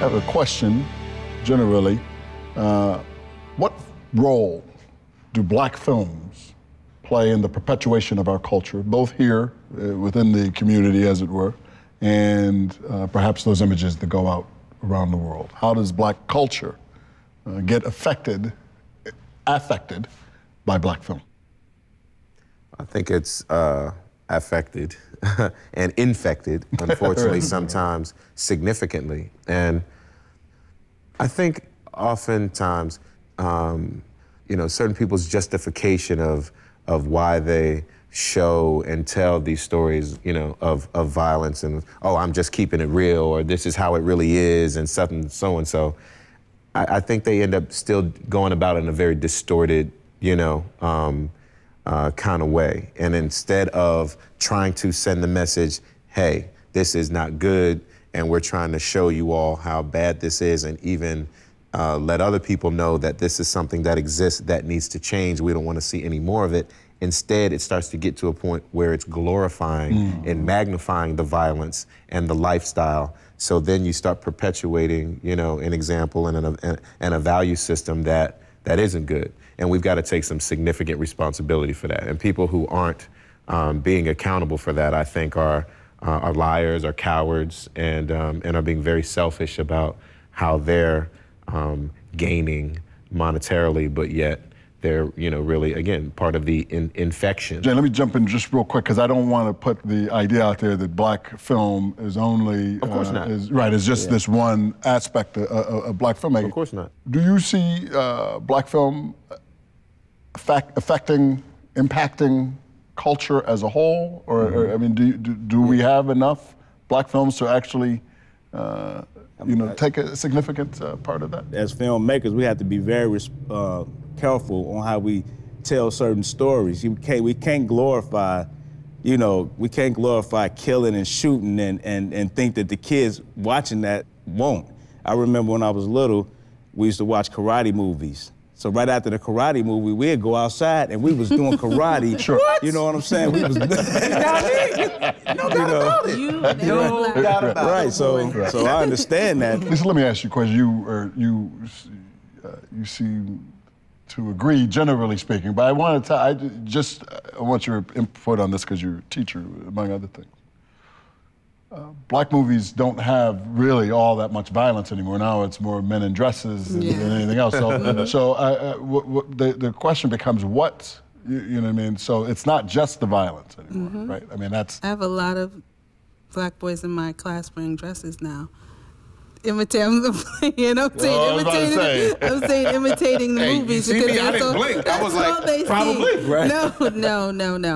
have a question, generally. What role do black films play in the perpetuation of our culture, both here within the community, as it were, and perhaps those images that go out around the world? How does black culture get affected by black film? I think it's affected and infected, unfortunately, sometimes significantly. And I think oftentimes, you know, certain people's justification of why they show and tell these stories, you know, of violence and, oh, I'm just keeping it real, or this is how it really is, and something so-and-so. I think they end up still going about it in a very distorted, you know, kind of way. And instead of trying to send the message, hey, this is not good, and we're trying to show you all how bad this is, and even let other people know that this is something that exists that needs to change. We don't want to see any more of it. Instead, it starts to get to a point where it's glorifying and magnifying the violence and the lifestyle. So then you start perpetuating, you know, an example and a value system that isn't good. And we've got to take some significant responsibility for that. And people who aren't being accountable for that, I think, are liars, are cowards, and are being very selfish about how they're gaining monetarily, but yet they're, you know, really, again, part of the infection. Jay, let me jump in just real quick, because I don't want to put the idea out there that black film is only... Of course not. Is just this one aspect of black filmmaking. Of course not. Do you see black film affecting, impacting culture as a whole? Or I mean, do we have enough black films to actually, you know, take a significant part of that? As filmmakers, we have to be very careful on how we tell certain stories. We can't glorify, you know, we can't glorify killing and shooting and think that the kids watching that won't. I remember when I was little, we used to watch karate movies. So right after the karate movie, we'd go outside and we was doing karate. Sure. You know what I'm saying? We was. No doubt about it. No doubt about it. Right. So I understand that. Listen, let me ask you a question. You seem to agree, generally speaking, but I want your input on this because you're a teacher, among other things. Black movies don't have really all that much violence anymore. Now it's more men in dresses than anything else. So, the question becomes what, you know what I mean? So it's not just the violence anymore, right? I mean, that's... I have a lot of black boys in my class wearing dresses now. Imitating the movies because that's all they see. Right. No.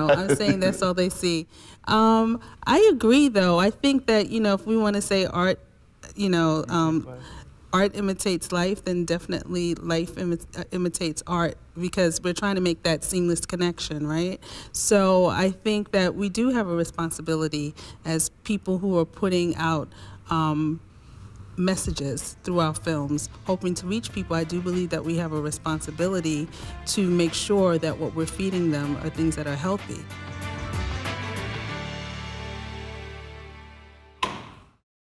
I'm saying that's all they see. I agree, though. I think that, you know, if we want to say art, you know, art imitates life, then definitely life imitates art, because we're trying to make that seamless connection, right? So I think that we do have a responsibility as people who are putting out messages through our films, hoping to reach people. I do believe that we have a responsibility to make sure that what we're feeding them are things that are healthy.